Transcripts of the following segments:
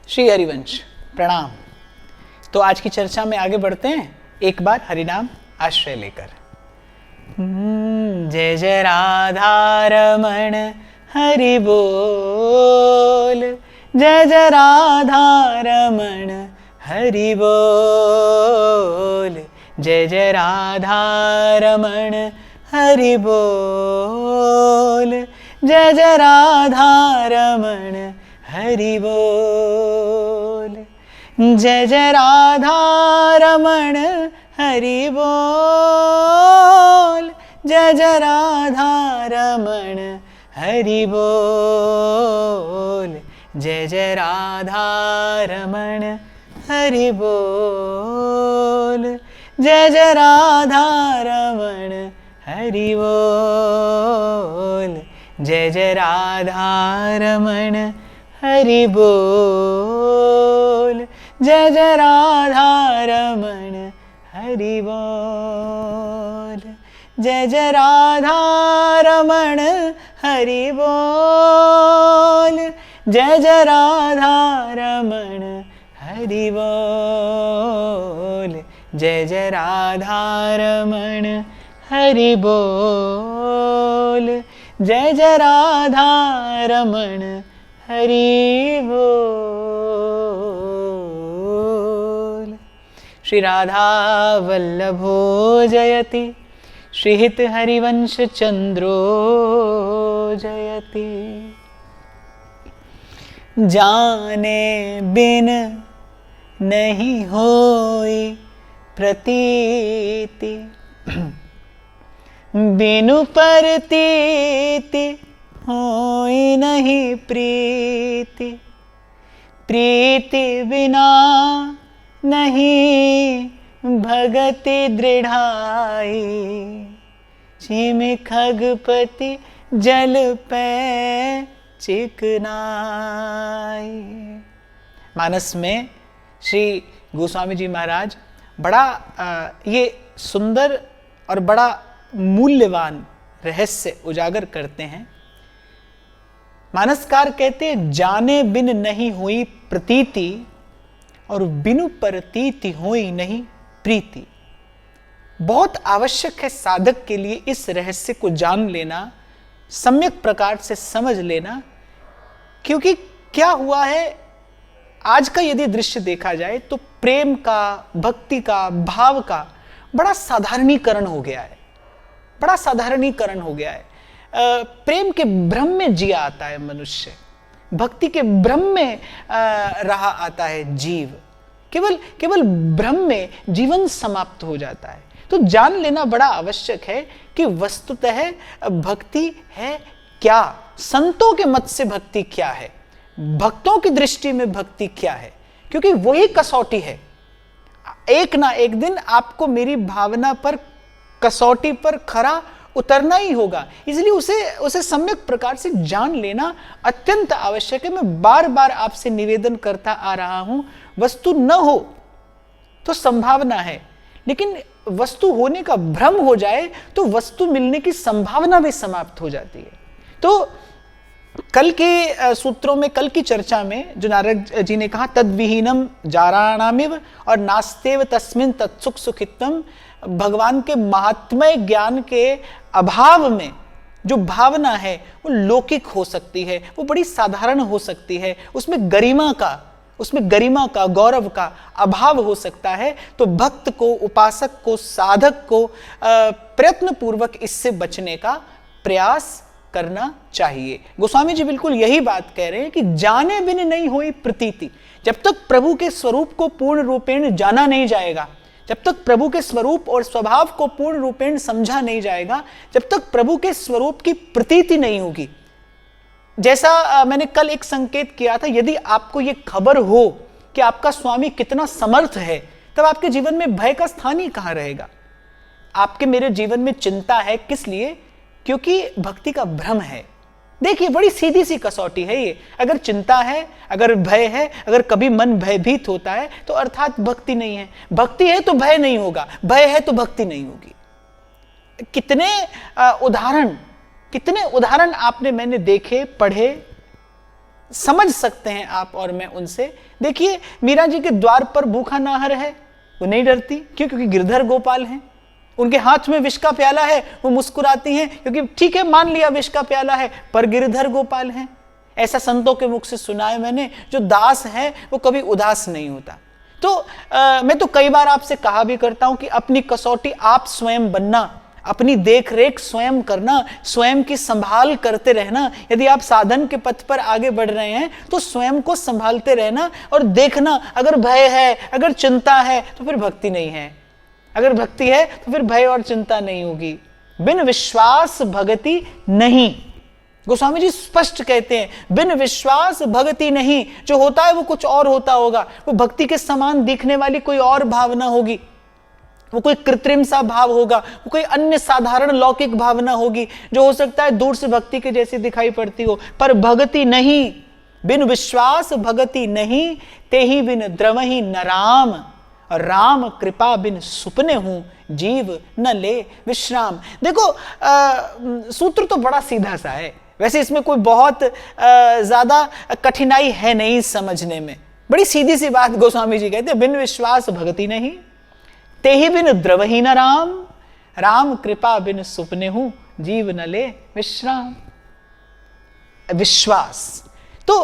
श्री हरिवंश प्रणाम। तो आज की चर्चा में आगे बढ़ते हैं, एक बार हरिनाम आश्रय लेकर। जय जय राधा रमण हरि बोल, जय जय राधा रमण हरि बोल, जय जय राधा रमण हरि बोल, जय जय राधा रमण हरि बोल, जय जय राधा रमण हरि बोल, जय जय राधा रमण हरि बोल, जय जय राधा रमण हरि बोल, जय जय राधा रमण हरि बोल, जय जय राधा रमण हरि बोल, जय जय राधा रमण हरि बोल, जय जय राधा रमण हरि बोल, जय जय राधा रमण हरि बोल, जय जय राधा रमण हरि बोल, जय जय राधा रमण हरि बोल। श्री राधा वल्लभो जयति, श्रीहित हरिवंश चंद्रो जयति, जाने बिन नहीं होई प्रतीति, बिनु परतीति होई नहीं प्रीति, प्रीति बिना नहीं भगति दृढ़ाई, छिमि खगपति जल पे चिकनाई। मानस में श्री गोस्वामी जी महाराज बड़ा ये सुंदर और बड़ा मूल्यवान रहस्य उजागर करते हैं। मानसकार कहते हैं, जाने बिन नहीं हुई प्रतीति और बिनु प्रतीति हुई नहीं प्रीति। बहुत आवश्यक है साधक के लिए इस रहस्य को जान लेना, सम्यक प्रकार से समझ लेना, क्योंकि क्या हुआ है, आज का यदि दृश्य देखा जाए तो प्रेम का, भक्ति का, भाव का बड़ा साधारणीकरण हो गया है, बड़ा साधारणीकरण हो गया है। प्रेम के भ्रम में जिया आता है मनुष्य, भक्ति के भ्रम में रहा आता है जीव, केवल भ्रम में जीवन समाप्त हो जाता है। तो जान लेना बड़ा आवश्यक है कि वस्तुतः भक्ति है क्या, संतों के मत से भक्ति क्या है, भक्तों की दृष्टि में भक्ति क्या है, क्योंकि वही कसौटी है। एक ना एक दिन आपको मेरी भावना पर, कसौटी पर खरा उतरना ही होगा, इसलिए उसे सम्यक प्रकार से जान लेना अत्यंत आवश्यक है। मैं बार बार आपसे निवेदन करता आ रहा हूं, वस्तु न हो तो संभावना है, लेकिन वस्तु होने का भ्रम हो जाए तो वस्तु मिलने की संभावना भी समाप्त हो जाती है। तो कल के सूत्रों में, कल की चर्चा में जो नारद जी ने कहा, तद्विहीनम जाराणामिव और नास्तेव तस्मिन तत्सुख सुखित्वम, भगवान के महात्म्य ज्ञान के अभाव में जो भावना है वो लौकिक हो सकती है, वो बड़ी साधारण हो सकती है, उसमें गरिमा का, गौरव का अभाव हो सकता है। तो भक्त को, उपासक को, साधक को प्रयत्न पूर्वक इससे बचने का प्रयास करना चाहिए। गोस्वामी जी बिल्कुल यही बात कह रहे हैं कि जाने बिन नहीं हुई प्रतीति। जब तक प्रभु के स्वरूप को पूर्ण रूपेण जाना नहीं जाएगा, जब तक प्रभु के स्वरूप और स्वभाव को पूर्ण रूपेण समझा नहीं जाएगा, जब तक प्रभु के स्वरूप की प्रतीति नहीं होगी, जैसा मैंने कल एक संकेत किया था, यदि आपको यह खबर हो कि आपका स्वामी कितना समर्थ है, तब आपके जीवन में भय का स्थान ही कहां रहेगा। आपके मेरे जीवन में चिंता है, किस लिए? क्योंकि भक्ति का भ्रम है। देखिए, बड़ी सीधी सी कसौटी है ये। अगर चिंता है, अगर भय है, अगर कभी मन भयभीत होता है, तो अर्थात भक्ति नहीं है। भक्ति है तो भय नहीं होगा, भय है तो भक्ति नहीं होगी। कितने उदाहरण आपने, मैंने देखे, पढ़े, समझ सकते हैं आप और मैं उनसे। देखिए, मीरा जी के द्वार पर भूखा नाहर है, वो नहीं डरती। क्यों? क्योंकि गिरधर गोपाल हैं। उनके हाथ में विष का प्याला है, वो मुस्कुराती हैं, क्योंकि ठीक है, मान लिया विष का प्याला है, पर गिरधर गोपाल हैं। ऐसा संतों के मुख से सुना है मैंने। जो दास है वो कभी उदास नहीं होता। तो मैं तो कई बार आपसे कहा भी करता हूं कि अपनी कसौटी आप स्वयं बनना, अपनी देख रेख स्वयं करना, स्वयं की संभाल करते रहना। यदि आप साधन के पथ पर आगे बढ़ रहे हैं तो स्वयं को संभालते रहना और देखना, अगर भय है, अगर चिंता है तो फिर भक्ति नहीं है, अगर भक्ति है तो फिर भय और चिंता नहीं होगी। बिन विश्वास भगति नहीं, गोस्वामी जी स्पष्ट कहते हैं, बिन विश्वास भक्ति नहीं। जो होता है वो कुछ और होता होगा, वो भक्ति के समान दिखने वाली कोई और भावना होगी, वो कोई कृत्रिम सा भाव होगा, वो कोई अन्य साधारण लौकिक भावना होगी, जो हो सकता है दूर से भक्ति के जैसी दिखाई पड़ती हो, पर भक्ति नहीं। बिन विश्वास भक्ति नहीं, ते ही बिन द्रवहि न राम, और राम कृपा बिन सुपने हूं, जीव न ले विश्राम। देखो, सूत्र तो बड़ा सीधा सा है, वैसे इसमें कोई बहुत ज्यादा कठिनाई है नहीं समझने में। बड़ी सीधी सी बात गोस्वामी जी कहते हैं, बिन विश्वास भक्ति नहीं, ते ही बिन द्रवहि न राम, राम कृपा बिन सुपने हूं, जीव न ले विश्राम। विश्वास तो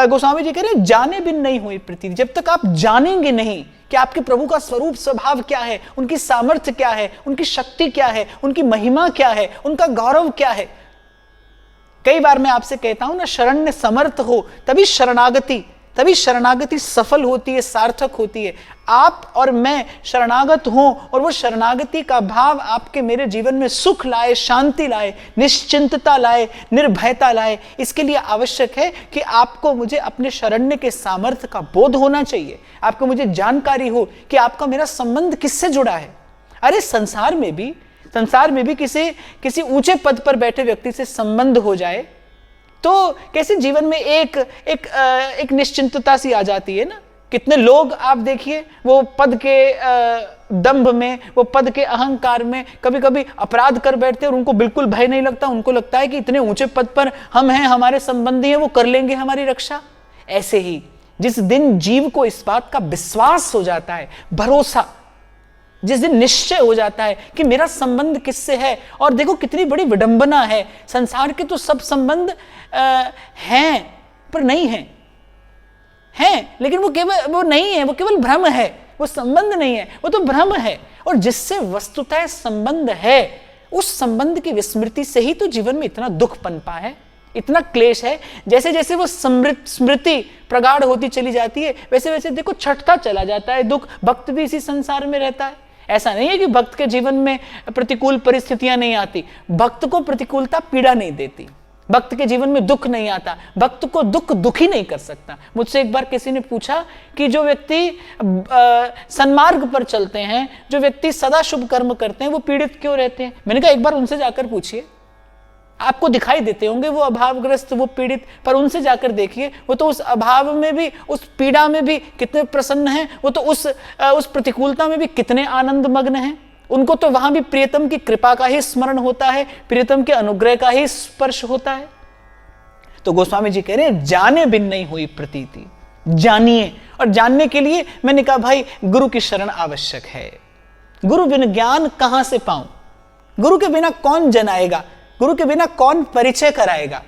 गोस्वामी जी कह रहे हैं, जाने बिन नहीं हुई प्रतीति। जब तक आप जानेंगे नहीं कि आपके प्रभु का स्वरूप स्वभाव क्या है, उनकी सामर्थ्य क्या है, उनकी शक्ति क्या है, उनकी महिमा क्या है, उनका गौरव क्या है। कई बार मैं आपसे कहता हूं ना, शरण्य समर्थ हो तभी शरणागति सफल होती है, सार्थक होती है। आप और मैं शरणागत हों और वो शरणागति का भाव आपके मेरे जीवन में सुख लाए, शांति लाए, निश्चिंतता लाए, निर्भयता लाए। इसके लिए आवश्यक है कि आपको मुझे अपने शरण्य के सामर्थ्य का बोध होना चाहिए, आपको मुझे जानकारी हो कि आपका मेरा संबंध किससे जुड़ा है। अरे संसार में भी किसी ऊंचे पद पर बैठे व्यक्ति से संबंध हो जाए तो कैसे जीवन में एक निश्चिंतता सी आ जाती है ना। कितने लोग आप देखिए, वो पद के दंभ में, वो पद के अहंकार में कभी कभी अपराध कर बैठते हैं और उनको बिल्कुल भय नहीं लगता। उनको लगता है कि इतने ऊंचे पद पर हम हैं, हमारे संबंधी हैं, वो कर लेंगे हमारी रक्षा। ऐसे ही जिस दिन जीव को इस बात का विश्वास हो जाता है, भरोसा, जिस दिन निश्चय हो जाता है कि मेरा संबंध किससे है। और देखो कितनी बड़ी विडंबना है, संसार के तो सब संबंध हैं पर नहीं हैं, लेकिन वो नहीं है, वो केवल भ्रम है, वो संबंध नहीं है, वो तो भ्रम है। और जिससे वस्तुतः संबंध है, उस संबंध की विस्मृति से ही तो जीवन में इतना दुख पनपा है, इतना क्लेश है। जैसे जैसे वो स्मृति प्रगाढ़ होती चली जाती है, वैसे वैसे देखो छटता चला जाता है दुख। भक्त भी इसी संसार में रहता है। ऐसा नहीं है कि भक्त के जीवन में प्रतिकूल परिस्थितियां नहीं आती, भक्त को प्रतिकूलता पीड़ा नहीं देती, भक्त के जीवन में दुख नहीं आता, भक्त को दुख दुखी नहीं कर सकता। मुझसे एक बार किसी ने पूछा कि जो व्यक्ति सन्मार्ग पर चलते हैं, जो व्यक्ति सदा शुभ कर्म करते हैं, वो पीड़ित क्यों रहते हैं। मैंने कहा एक बार उनसे जाकर पूछिए, आपको दिखाई देते होंगे वो अभावग्रस्त, वो पीड़ित, पर उनसे जाकर देखिए, वो तो उस अभाव में भी, उस पीड़ा में भी कितने प्रसन्न हैं, वो तो उस प्रतिकूलता में भी कितने आनंद मग्न हैं। उनको तो वहां भी प्रियतम की कृपा का ही स्मरण होता है, प्रियतम के अनुग्रह का ही स्पर्श होता है। तो गोस्वामी जी कह रहे हैं, जाने बिन नहीं हुई प्रतीति, जानिए। और जानने के लिए मैंने कहा भाई गुरु की शरण आवश्यक है। गुरु बिन ज्ञान कहां से पाऊं, गुरु के बिना कौन जनाएगा, गुरु के बिना कौन परिचय कराएगा,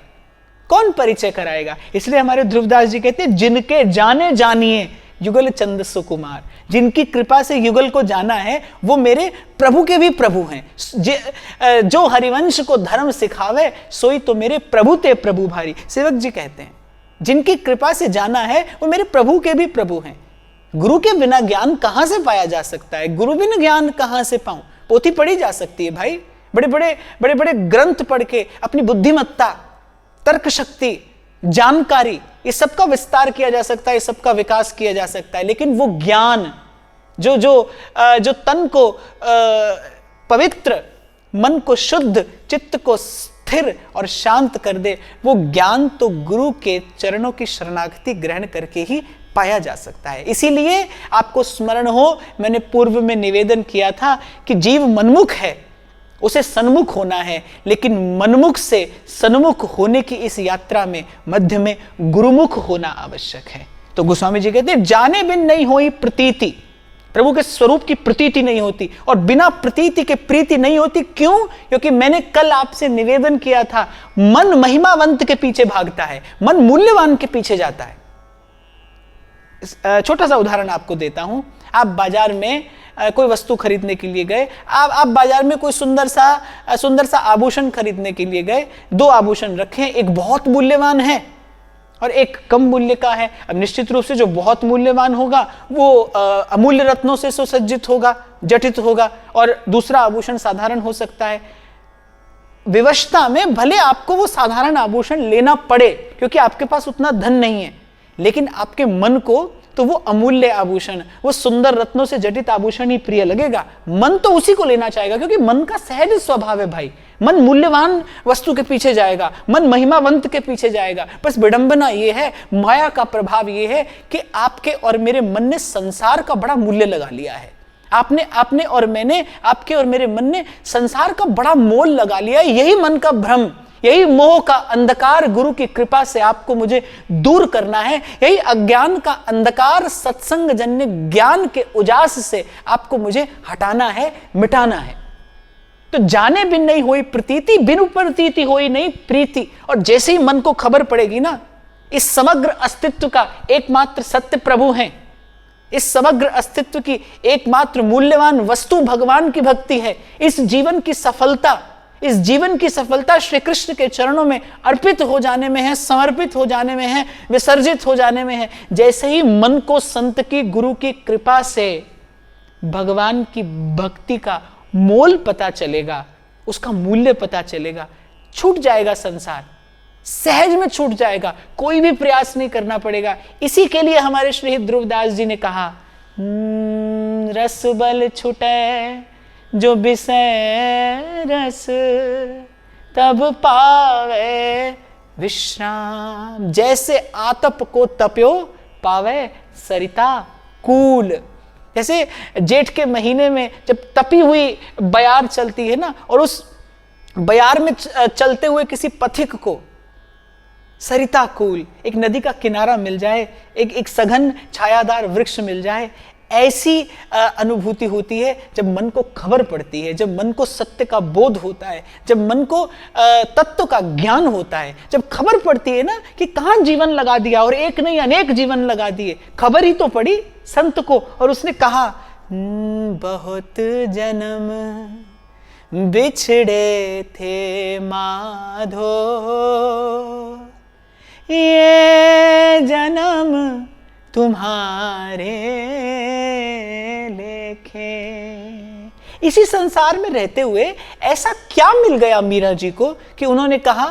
कौन परिचय कराएगा। इसलिए हमारे ध्रुवदास जी कहते हैं, जिनके जाने जानिए युगल चंद सुकुमार। जिनकी कृपा से युगल को जाना है वो मेरे प्रभु के भी प्रभु हैं। जो हरिवंश को धर्म सिखावे, सोई तो मेरे प्रभु ते प्रभु भारी। सेवक जी कहते हैं जिनकी कृपा से जाना है वो मेरे प्रभु के भी प्रभु हैं। गुरु के बिना ज्ञान कहां से पाया जा सकता है, गुरु बिना ज्ञान कहां से पाऊं। पोथी पढ़ी जा सकती है भाई, बड़े बड़े ग्रंथ पढ़ के अपनी बुद्धिमत्ता, तर्क शक्ति, जानकारी, इस सब का विस्तार किया जा सकता है, इस सब का विकास किया जा सकता है। लेकिन वो ज्ञान जो तन को पवित्र, मन को शुद्ध, चित्त को स्थिर और शांत कर दे, वो ज्ञान तो गुरु के चरणों की शरणागति ग्रहण करके ही पाया जा सकता है। इसीलिए आपको स्मरण हो, मैंने पूर्व में निवेदन किया था कि जीव मनमुख है, उसे सन्मुख होना है, लेकिन मनमुख से सन्मुख होने की इस यात्रा में मध्य में गुरुमुख होना आवश्यक है। तो गोस्वामी जी कहते हैं जाने बिन नहीं होई प्रतीति, प्रभु के स्वरूप की प्रतीति नहीं होती, और बिना प्रतीति के प्रीति नहीं होती। क्यों? क्योंकि मैंने कल आपसे निवेदन किया था, मन महिमावंत के पीछे भागता है, मन मूल्यवान के पीछे जाता है। छोटा सा उदाहरण आपको देता हूं। आप बाजार में कोई वस्तु खरीदने के लिए गए, आप बाजार में कोई सुंदर सा आभूषण खरीदने के लिए गए। दो आभूषण रखे, एक बहुत मूल्यवान है और एक कम मूल्य का है। अब निश्चित रूप से जो बहुत मूल्यवान होगा वो अमूल्य रत्नों से सुसज्जित होगा, जटित होगा, और दूसरा आभूषण साधारण हो सकता है। विवशता में भले आपको वो साधारण आभूषण लेना पड़े क्योंकि आपके पास उतना धन नहीं है, लेकिन आपके मन को तो वो अमूल्य आभूषण, वो सुंदर रत्नों से जटित आभूषण ही प्रिय लगेगा। मन तो उसी को लेना चाहेगा, क्योंकि मन का सहज स्वभाव है भाई। मन मूल्यवान वस्तु के पीछे जाएगा, मन महिमावंत के पीछे जाएगा। बस विडंबना ये है, माया का प्रभाव ये है कि आपके और मेरे मन ने संसार का बड़ा मूल्य लगा लिया है। आपने और मैंने, आपके और मेरे मन ने संसार का बड़ा मोल लगा लिया है। यही मन का भ्रम, यही मोह का अंधकार गुरु की कृपा से आपको मुझे दूर करना है। यही अज्ञान का अंधकार सत्संग जन्य ज्ञान के उजास से आपको मुझे हटाना है, मिटाना है। तो जाने बिन नहीं होई प्रतीति, बिनु प्रतीति होई नहीं प्रीति। और जैसे ही मन को खबर पड़ेगी ना, इस समग्र अस्तित्व का एकमात्र सत्य प्रभु हैं, इस समग्र अस्तित्व की एकमात्र मूल्यवान वस्तु भगवान की भक्ति है, इस जीवन की सफलता श्री कृष्ण के चरणों में अर्पित हो जाने में है, समर्पित हो जाने में है, विसर्जित हो जाने में है। जैसे ही मन को संत की, गुरु की कृपा से भगवान की भक्ति का मोल पता चलेगा, उसका मूल्य पता चलेगा, छूट जाएगा संसार, सहज में छूट जाएगा, कोई भी प्रयास नहीं करना पड़ेगा। इसी के लिए हमारे श्री ध्रुवदास जी ने कहा, रस बल छूटे जो विषय रस, तब पावे विश्राम। जैसे आतप को तप्यो पावे सरिता कूल। जैसे जेठ के महीने में जब तपी हुई बयार चलती है ना, और उस बयार में चलते हुए किसी पथिक को सरिता कूल, एक नदी का किनारा मिल जाए, एक सघन छायादार वृक्ष मिल जाए, ऐसी अनुभूति होती है जब मन को खबर पड़ती है, जब मन को सत्य का बोध होता है, जब मन को तत्व का ज्ञान होता है, जब खबर पड़ती है ना कि कहां जीवन लगा दिया, और एक नहीं अनेक जीवन लगा दिए। खबर ही तो पड़ी संत को, और उसने कहा, बहुत जन्म बिछड़े थे माधो, ये जन्म तुम्हारे लेखे। इसी संसार में रहते हुए ऐसा क्या मिल गया मीरा जी को कि उन्होंने कहा,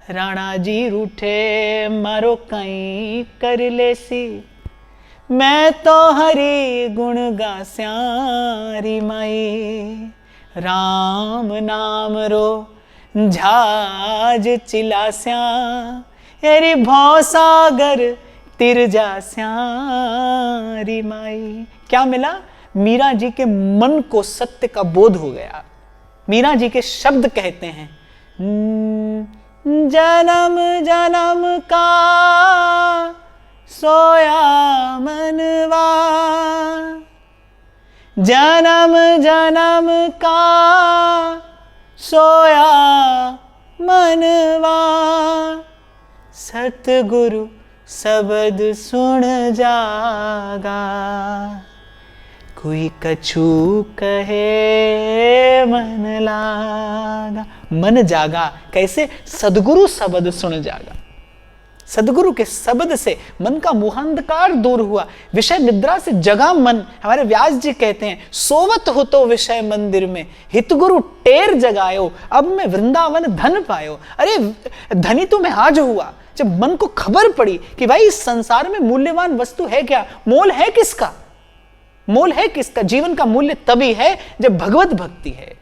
राणा जी रूठे मारो कहीं कर लेसी, मैं तो हरि गुण गास्यारी माई। राम नाम रो झाज चिलास्या, अरे भव सागर तिर जास्यारी माई। क्या मिला? मीरा जी के मन को सत्य का बोध हो गया। मीरा जी के शब्द कहते हैं, जन्म जन्म का सोया मनवा, जन्म जन्म का सोया मनवा, सतगुरु शब्द सुन जागा, कोई कछु कहे मन लागा। मन जागा कैसे? सदगुरु शब्द सुन जागा। सदगुरु के शब्द से मन का मोहांधकार दूर हुआ, विषय निद्रा से जगा मन। हमारे व्यास जी कहते हैं, सोवत हो तो विषय मंदिर में, हितगुरु टेर जगायो, अब मैं वृंदावन धन पायो। अरे धनी तो मैं आज हुआ जब मन को खबर पड़ी कि भाई इस संसार में मूल्यवान वस्तु है क्या, मोल है किसका, मोल है किसका। जीवन का मूल्य तभी है जब भगवत भक्ति है,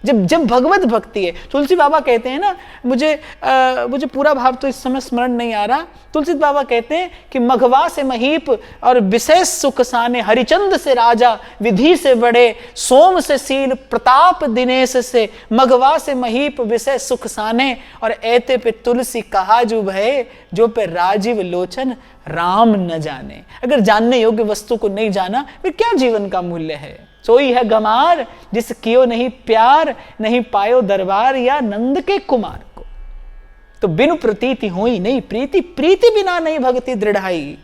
जब जब भगवत भक्ति है। तुलसी बाबा कहते हैं ना, मुझे पूरा भाव तो इस समय स्मरण नहीं आ रहा। तुलसी बाबा कहते हैं कि मघवा से महीप और विशेष सुख साने, हरिचंद से राजा विधि से बड़े, सोम से सील प्रताप दिनेश से, मघवा से महीप विशेष सुख साने, और ऐते पे तुलसी कहा जो भय, जो पे राजीव लोचन राम न जाने। अगर जानने योग्य वस्तु को नहीं जाना फिर क्या जीवन का मूल्य है। सोई है गमार जिस कियो नहीं प्यार, नहीं पायो दरबार या नंद के कुमार को। तो बिनु प्रतीति होई नहीं प्रीति, प्रीति बिना नहीं भक्ति दृढ़ाई।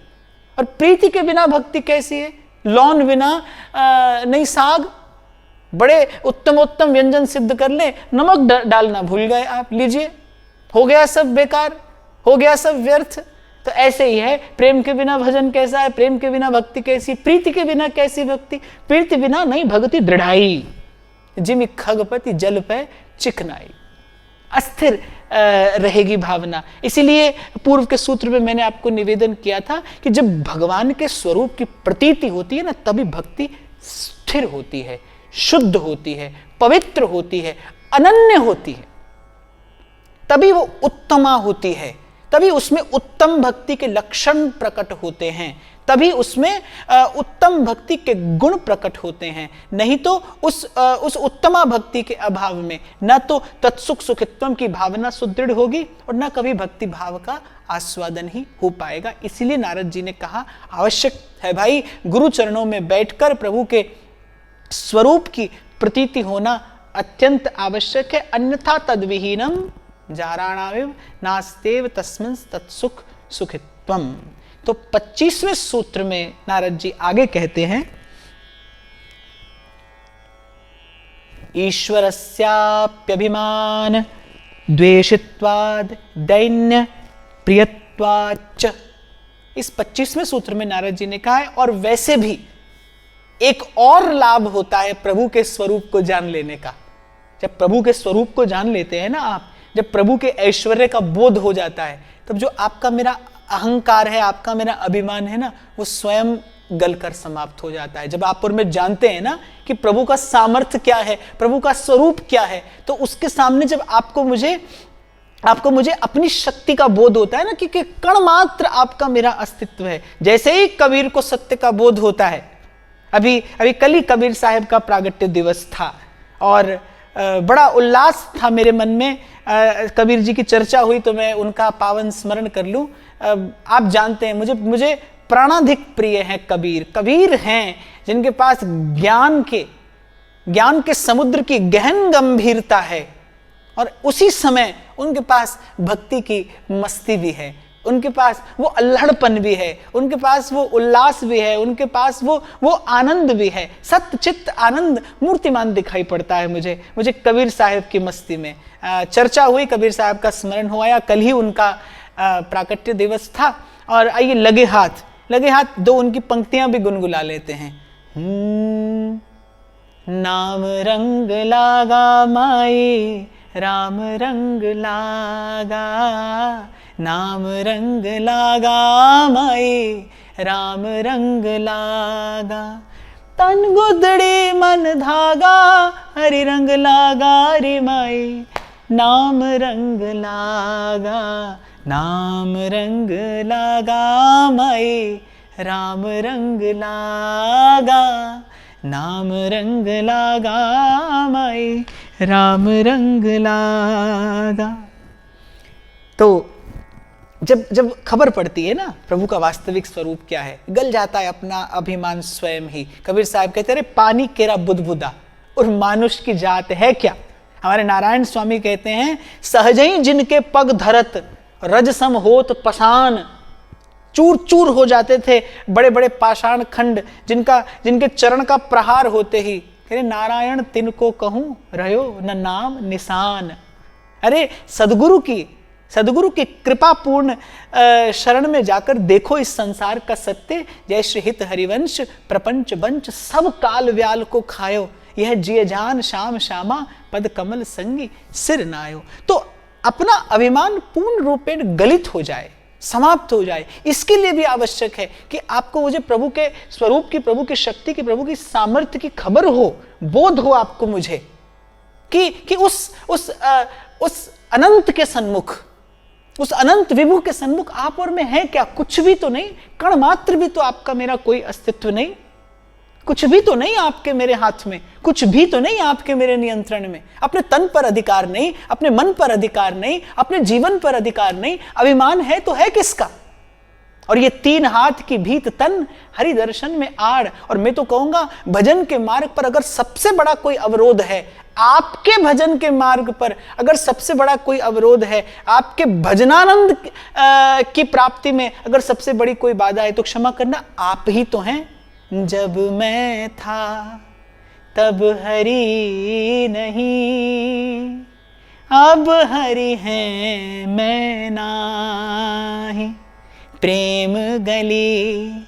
और प्रीति के बिना भक्ति कैसी है? लौन बिना नहीं साग। बड़े उत्तम उत्तम व्यंजन सिद्ध कर ले, नमक डालना भूल गए आप, लीजिए, हो गया सब बेकार, हो गया सब व्यर्थ। तो ऐसे ही है, प्रेम के बिना भजन कैसा है, प्रेम के बिना भक्ति कैसी, प्रीति के बिना कैसी भक्ति, प्रीति बिना नहीं भक्ति दृढ़ाई। जिमि खगपति जल पे चिकनाई, अस्थिर रहेगी भावना। इसीलिए पूर्व के सूत्र में मैंने आपको निवेदन किया था कि जब भगवान के स्वरूप की प्रतीति होती है ना, तभी भक्ति स्थिर होती है, शुद्ध होती है, पवित्र होती है, अनन्य होती है, तभी वो उत्तमा होती है, तभी उसमें उत्तम भक्ति के लक्षण प्रकट होते हैं, तभी उसमें उत्तम भक्ति के गुण प्रकट होते हैं। नहीं तो उस उत्तमा भक्ति के अभाव में न तो तत्सुख सुखित्वम की भावना सुदृढ़ होगी और न कभी भक्ति भाव का आस्वादन ही हो पाएगा। इसीलिए नारद जी ने कहा आवश्यक है भाई गुरु चरणों में बैठकर प्रभु के स्वरूप की प्रतीति होना अत्यंत आवश्यक है, अन्यथा तद्विहीनम जाराणाविव नास्तेव तस्मिन् तत्सुख सुखित्वम। तो 25वें सूत्र में नारद जी आगे कहते हैं, ईश्वरस्याप्यभिमान द्वेषित्वाद दैन्य प्रियत्वाच्च। इस 25वें सूत्र में नारद जी ने कहा है, और वैसे भी एक और लाभ होता है प्रभु के स्वरूप को जान लेने का। जब प्रभु के स्वरूप को जान लेते हैं ना आप, जब प्रभु के ऐश्वर्य का बोध हो जाता है, तब जो आपका मेरा अहंकार है, आपका मेरा अभिमान है ना, वो स्वयं गलकर समाप्त हो जाता है। जब आप और मैं जानते हैं ना कि प्रभु का सामर्थ्य क्या है, प्रभु का स्वरूप क्या है, तो उसके सामने जब आपको मुझे अपनी शक्ति का बोध होता है ना कि कण मात्र आपका मेरा अस्तित्व है। जैसे ही कबीर को सत्य का बोध होता है, अभी कल ही कबीर साहब का प्रागट्य दिवस था और बड़ा उल्लास था मेरे मन में। कबीर जी की चर्चा हुई तो मैं उनका पावन स्मरण कर लूं। आप जानते हैं मुझे प्राणाधिक प्रिय हैं कबीर हैं जिनके पास ज्ञान के समुद्र की गहन गंभीरता है, और उसी समय उनके पास भक्ति की मस्ती भी है, उनके पास वो अल्हड़पन भी है, उनके पास वो उल्लास भी है, उनके पास वो आनंद भी है। सत्य चित्त आनंद मूर्तिमान दिखाई पड़ता है मुझे कबीर साहब की मस्ती में। चर्चा हुई, कबीर साहब का स्मरण हो आया, कल ही उनका प्राकट्य दिवस था। और आइए लगे हाथ दो उनकी पंक्तियां भी गुनगुला लेते हैं। नाम रंग लागा माई राम रंग लागा, नाम रंग लागा माई राम रंग लागा, तन गुदड़ी मन धागा हरि रंग लागा रे माई, नाम रंग लागा माई राम रंग लागा, नाम रंग लागा माई राम रंग लागा। तो जब खबर पड़ती है ना प्रभु का वास्तविक स्वरूप क्या है, गल जाता है अपना अभिमान स्वयं ही। कबीर साहब कहते रहे पानी केरा बुदबुदा और मानुष की जात है क्या। हमारे नारायण स्वामी कहते हैं सहज ही जिनके पग धरत रजसम होत पाषाण, चूर चूर हो जाते थे बड़े बड़े पाषाण खंड जिनके चरण का प्रहार होते ही कह नारायण तिनको कहूं रहो न नाम निशान। अरे सदगुरु की कृपापूर्ण शरण में जाकर देखो इस संसार का सत्य। जय श्री हित हरिवंश प्रपंच वंश सब काल व्याल को खायो, यह जिय जान श्याम श्यामा पद कमल संगी सिर नायो। तो अपना अभिमान पूर्ण रूपेण गलित हो जाए, समाप्त हो जाए, इसके लिए भी आवश्यक है कि आपको मुझे प्रभु के स्वरूप की, प्रभु की शक्ति की, प्रभु की सामर्थ्य की खबर हो, बोध हो आपको मुझे। कि उस अनंत के सन्मुख, उस अनंत विभु के सन्मुख आप और मैं है क्या? कुछ भी तो नहीं, कण मात्र भी तो आपका मेरा कोई अस्तित्व नहीं, कुछ भी तो नहीं आपके मेरे हाथ में, कुछ भी तो नहीं आपके मेरे नियंत्रण में। अपने तन पर अधिकार नहीं, अपने मन पर अधिकार नहीं, अपने जीवन पर अधिकार नहीं, अभिमान है तो है किसका? और ये 3 हाथ की भीत तन हरि दर्शन में आड़। और मैं तो कहूंगा भजन के मार्ग पर अगर सबसे बड़ा कोई अवरोध है, आपके भजन के मार्ग पर अगर सबसे बड़ा कोई अवरोध है, आपके भजनानंद की प्राप्ति में अगर सबसे बड़ी कोई बाधा है, तो क्षमा करना आप ही तो हैं। जब मैं था तब हरि नहीं, अब हरि है मैं नाही, प्रेम गली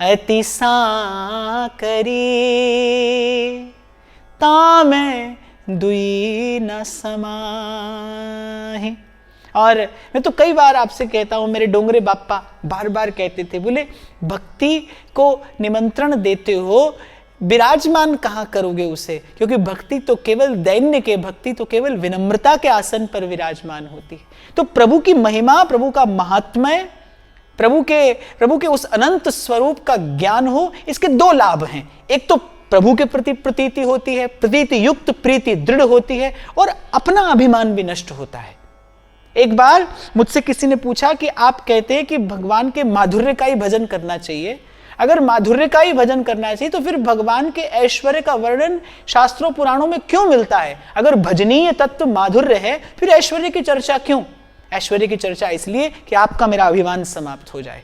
अति साकरी, ता मैं दुई न समाही। और मैं तो कई बार आपसे कहता हूं, मेरे डोंगरे बापा बार बार कहते थे, बोले भक्ति को निमंत्रण देते हो, विराजमान कहाँ करोगे उसे? क्योंकि भक्ति तो केवल दैन्य के, भक्ति तो केवल विनम्रता के आसन पर विराजमान होती है। तो प्रभु की महिमा, प्रभु का महात्म्य, प्रभु के उस अनंत स्वरूप का ज्ञान हो, इसके 2 लाभ हैं। एक तो प्रभु के प्रति प्रतीति होती है, प्रतीति युक्त प्रीति दृढ़ होती है, और अपना अभिमान भी नष्ट होता है। एक बार मुझसे किसी ने पूछा कि आप कहते हैं कि भगवान के माधुर्य का ही भजन करना चाहिए, अगर माधुर्य का ही भजन करना चाहिए तो फिर भगवान के ऐश्वर्य का वर्णन शास्त्रों पुराणों में क्यों मिलता है? अगर भजनीय तत्व माधुर्य है, फिर ऐश्वर्य की चर्चा क्यों? ऐश्वर्य की चर्चा इसलिए कि आपका मेरा अभिमान समाप्त हो जाए।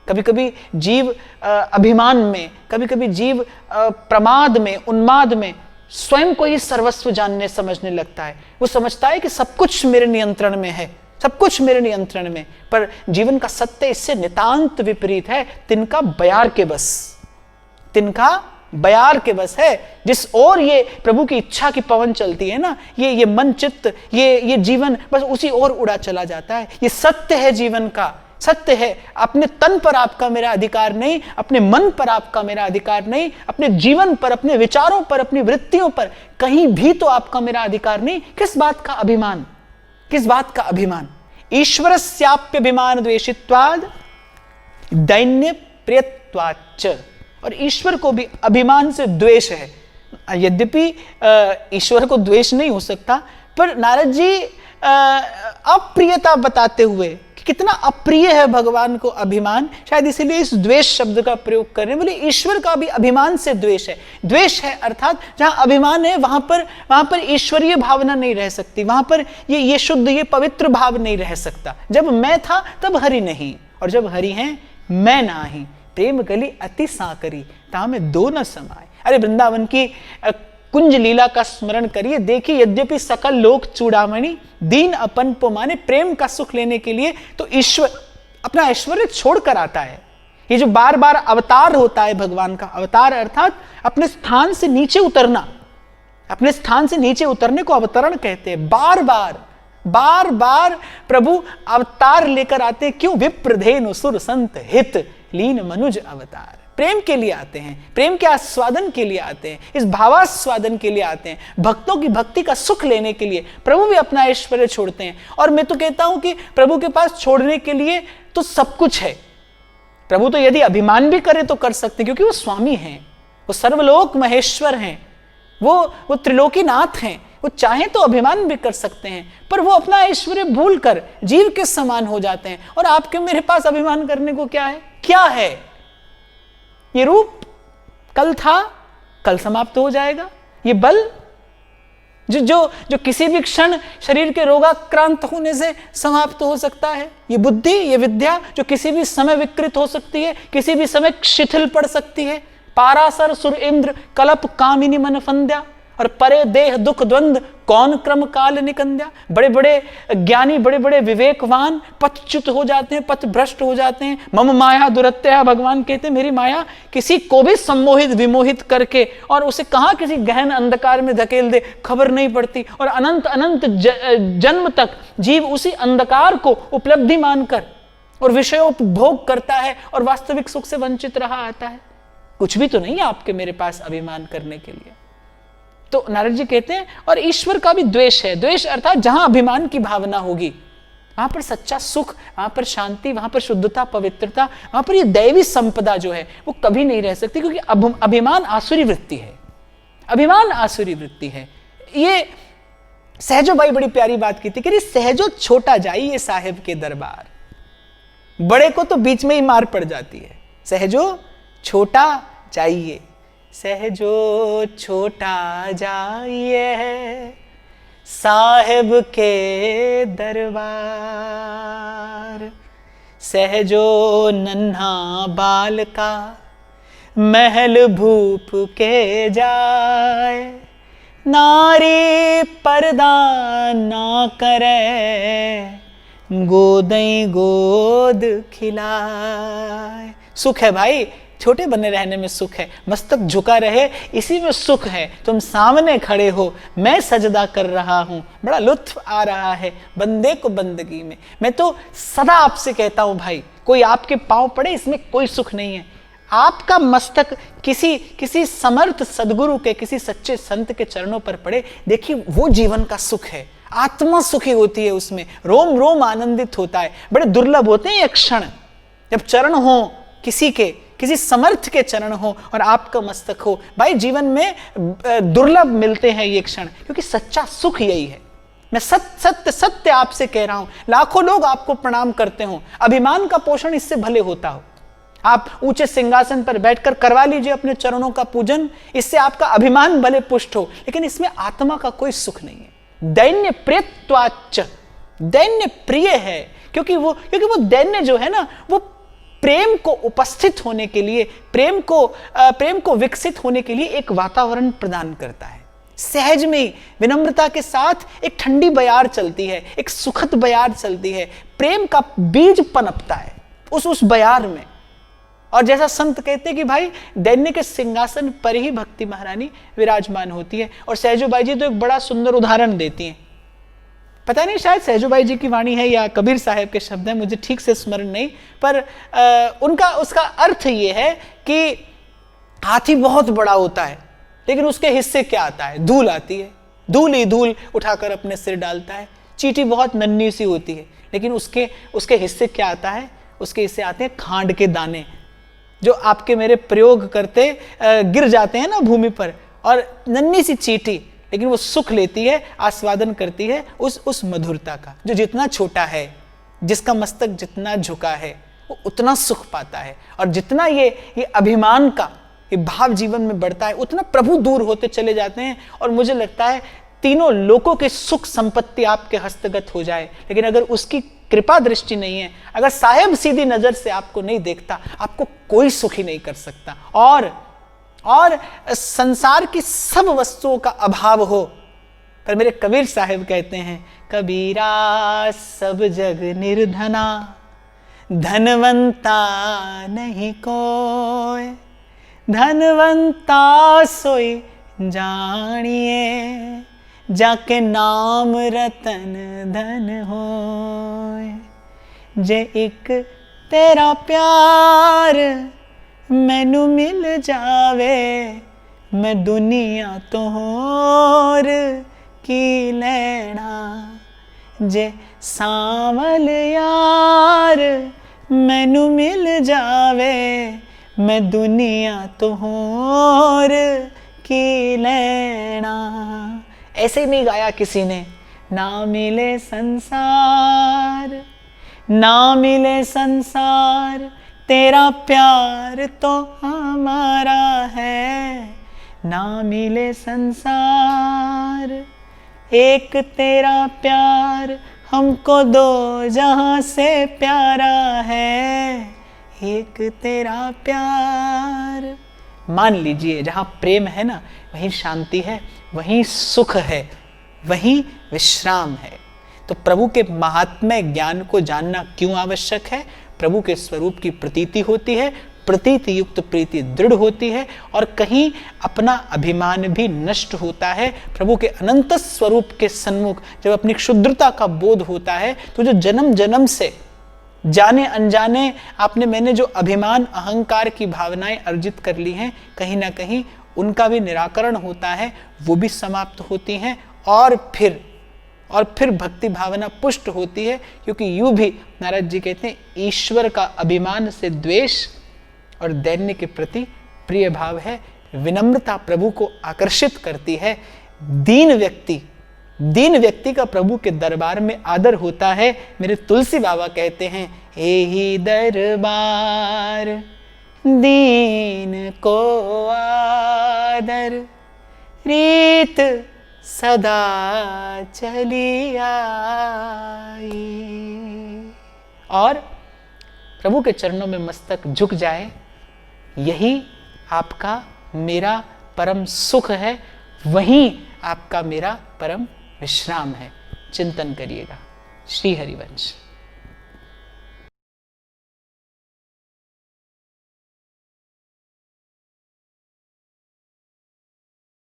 कभी कभी जीव अभिमान में, कभी कभी जीव प्रमाद में, उन्माद में स्वयं को ही सर्वस्व जानने समझने लगता है। वो समझता है कि सब कुछ मेरे नियंत्रण में है, सब कुछ मेरे नियंत्रण में। पर जीवन का सत्य इससे नितांत विपरीत है। तिनका बयार के बस, तिनका बयार के बस है। जिस ओर ये प्रभु की इच्छा की पवन चलती है ना, ये मन चित्त, ये जीवन बस उसी ओर उड़ा चला जाता है। ये सत्य है जीवन का, सत्य है। अपने तन पर आपका मेरा अधिकार नहीं, अपने मन पर आपका मेरा अधिकार नहीं, अपने जीवन पर, अपने विचारों पर, अपनी वृत्तियों पर कहीं भी तो आपका मेरा अधिकार नहीं। किस बात का अभिमान, किस बात का अभिमान? ईश्वरस्याप्यभिमान द्वेषित्वाद दैन्य प्रियत्वाच्च। और ईश्वर को भी अभिमान से द्वेष है। यद्यपि ईश्वर को द्वेष नहीं हो सकता, पर नारद जी अप्रियता बताते हुए कि कितना अप्रिय है भगवान को अभिमान, शायद इसीलिए इस द्वेष शब्द का प्रयोग कर रहे हैं। बोले ईश्वर का भी अभिमान से द्वेष है। द्वेष है अर्थात जहां अभिमान है वहां पर ईश्वरीय भावना नहीं रह सकती, वहां पर ये शुद्ध, ये पवित्र भाव नहीं रह सकता। जब मैं था तब हरि नहीं, और जब हरि हैं मैं नाही, प्रेम गली अति साकरी, ता में 2 न समाए। अरे वृंदावन की कुंज लीला का स्मरण करिए, देखिए यद्यपि सकल लोक चूड़ामणि, दीन अपन को माने। प्रेम का सुख लेने के लिए तो ईश्वर अपना ऐश्वर्य छोड़कर आता है। ये जो बार बार अवतार होता है भगवान का, अवतार अर्थात अपने स्थान से नीचे उतरना, अपने स्थान से नीचे उतरने को अवतरण कहते हैं। बार बार प्रभु अवतार लेकर आते हैं। क्यों? विप्रधेनु सुर संत हित लीन मनुज अवतार। प्रेम के लिए आते हैं, प्रेम के आस्वादन के लिए आते हैं, इस भावास्वादन के लिए आते हैं, भक्तों की भक्ति का सुख लेने के लिए प्रभु भी अपना ऐश्वर्य छोड़ते हैं। और मैं तो कहता हूं कि प्रभु के पास छोड़ने के लिए तो सब कुछ है। प्रभु तो यदि अभिमान भी करे तो कर सकते, क्योंकि वो स्वामी हैं, वो सर्वलोक महेश्वर हैं, वो त्रिलोकीनाथ हैं। वो चाहें तो अभिमान भी कर सकते हैं, पर वो अपना ऐश्वर्य भूलकर जीव के समान हो जाते हैं। और आपके मेरे पास अभिमान करने को क्या है? क्या है? ये रूप कल था, कल समाप्त हो जाएगा। ये बल जो किसी भी क्षण शरीर के रोगाक्रांत होने से समाप्त हो सकता है। ये बुद्धि, ये विद्या जो किसी भी समय विकृत हो सकती है, किसी भी समय शिथिल पड़ सकती है। पारासर सुर इंद्र कलप कामिनी मन फंद्या, और परे देह दुख द्वंद्व कौन क्रम काल निकंद्या। बड़े बड़े ज्ञानी, बड़े बड़े विवेकवान पथच्युत हो जाते हैं, पथ भ्रष्ट हो जाते हैं। मम माया दुरत्या, भगवान कहते हैं मेरी माया किसी को भी सम्मोहित विमोहित करके और उसे कहां किसी गहन अंधकार में धकेल दे, खबर नहीं पड़ती। और अनंत अनंत जन्म तक जीव उसी अंधकार को उपलब्धि मानकर और विषयोपभोग करता है और वास्तविक सुख से वंचित रहा आता है। कुछ भी तो नहीं है आपके मेरे पास अभिमान करने के लिए। तो नारद जी कहते हैं और ईश्वर का भी द्वेष है। द्वेष अर्थात जहां अभिमान की भावना होगी वहां पर सच्चा सुख, वहां पर शांति, वहां पर शुद्धता, पवित्रता, वहां पर ये दैवी संपदा जो है वो कभी नहीं रह सकती, क्योंकि अभिमान आसुरी वृत्ति है। अभिमान आसुरी वृत्ति है। ये सहजो भाई बड़ी प्यारी बात की थी कि सहजो छोटा जाइए साहेब के दरबार, बड़े को तो बीच में ही मार पड़ जाती है। सहजो छोटा जाइए, सहजो छोटा जाइए साहेब के दरबार, सहजो नन्हा बाल का महल भूप के जाए, नारी पर्दा ना करे, गोदई गोद खिलाए। सुख है भाई, छोटे बने रहने में सुख है, मस्तक झुका रहे इसी में सुख है। तुम सामने खड़े हो, मैं सजदा कर रहा हूं, बड़ा लुत्फ आ रहा है बंदे को बंदगी में। मैं तो सदा आपसे कहता हूं भाई, कोई आपके पांव पड़े इसमें कोई सुख नहीं है। आपका मस्तक किसी समर्थ सदगुरु के, किसी सच्चे संत के चरणों पर पड़े, देखिए वो जीवन का सुख है। आत्मा सुखी होती है, उसमें रोम रोम आनंदित होता है। बड़े दुर्लभ होते हैं ये क्षण, जब चरण हो किसी समर्थ के चरण हो और आपका मस्तक हो। भाई जीवन में दुर्लभ मिलते हैं ये क्षण, क्योंकि सच्चा सुख यही है। मैं सत्य आपसे कह रहा हूं, लाखों लोग आपको प्रणाम करते हो, अभिमान का पोषण इससे भले होता हो। आप ऊंचे सिंहासन पर बैठकर करवा लीजिए अपने चरणों का पूजन, इससे आपका अभिमान भले पुष्ट हो, लेकिन इसमें आत्मा का कोई सुख नहीं है। दैन्य प्रियत्वाच्च, दैन्य प्रिय है, क्योंकि वो दैन्य जो है ना, वो प्रेम को उपस्थित होने के लिए, प्रेम को विकसित होने के लिए एक वातावरण प्रदान करता है। सहज में विनम्रता के साथ एक ठंडी बयार चलती है, एक सुखद बयार चलती है, प्रेम का बीज पनपता है उस बयार में। और जैसा संत कहते हैं कि भाई दैन्य के सिंहासन पर ही भक्ति महारानी विराजमान होती है। और सहजोबाई जी तो एक बड़ा सुंदर उदाहरण देती हैं, पता नहीं शायद सहजोबाई जी की वाणी है या कबीर साहब के शब्द हैं, मुझे ठीक से स्मरण नहीं, पर उसका अर्थ ये है कि हाथी बहुत बड़ा होता है, लेकिन उसके हिस्से क्या आता है? धूल आती है, धूल ही धूल उठाकर अपने सिर डालता है। चींटी बहुत नन्ही सी होती है, लेकिन उसके हिस्से क्या आता है? उसके हिस्से आते हैं खांड के दाने, जो आपके मेरे प्रयोग करते गिर जाते हैं ना भूमि पर। और नन्ही सी चींटी, लेकिन वो सुख लेती है, आस्वादन करती है उस मधुरता का। जो जितना छोटा है, जिसका मस्तक जितना झुका है, वो उतना सुख पाता है। और जितना ये अभिमान का ये भाव जीवन में बढ़ता है, उतना प्रभु दूर होते चले जाते हैं। और मुझे लगता है तीनों लोकों की सुख संपत्ति आपके हस्तगत हो जाए, लेकिन अगर उसकी कृपा दृष्टि नहीं है, अगर साहेब सीधी नजर से आपको नहीं देखता, आपको कोई सुखी नहीं कर सकता। और संसार की सब वस्तुओं का अभाव हो, पर मेरे कबीर साहब कहते हैं, कबीरा सब जग निर्धना, धनवंता नहीं कोय, धनवंता सोई जानिए, जाके नाम रतन धन होय। जे एक तेरा प्यार मैनू मिल जावे, मैं दुनिया तो होर की लेना। जे सावल यार मैनू मिल जावे, मैं दुनिया तो होर की लेना। ऐसे ही नहीं गाया किसी ने, ना मिले संसार, ना मिले संसार, तेरा प्यार तो हमारा है, ना मिले संसार, एक तेरा प्यार हमको दो जहां से प्यारा है, एक तेरा प्यार। मान लीजिए जहां प्रेम है ना, वहीं शांति है, वहीं सुख है, वहीं विश्राम है। तो प्रभु के महात्म्य ज्ञान को जानना क्यों आवश्यक है? प्रभु के स्वरूप की प्रतीति होती है, प्रतीति युक्त प्रीति दृढ़ होती है, और कहीं अपना अभिमान भी नष्ट होता है। प्रभु के अनंत स्वरूप के सन्मुख जब अपनी क्षुद्रता का बोध होता है, तो जो जन्म जन्म से जाने अनजाने मैंने जो अभिमान अहंकार की भावनाएं अर्जित कर ली हैं, कहीं ना कहीं उनका भी निराकरण होता है, वो भी समाप्त होती हैं और फिर भक्ति भावना पुष्ट होती है। क्योंकि यूं भी नारद जी कहते हैं, ईश्वर का अभिमान से द्वेष और दैन्य के प्रति प्रिय भाव है। विनम्रता प्रभु को आकर्षित करती है। दीन व्यक्ति का प्रभु के दरबार में आदर होता है। मेरे तुलसी बाबा कहते हैं, एही दरबार दीन को आदर, रीत सदा चली आई। और प्रभु के चरणों में मस्तक झुक जाए, यही आपका मेरा परम सुख है, वहीं आपका मेरा परम विश्राम है। चिंतन करिएगा। श्री हरिवंश।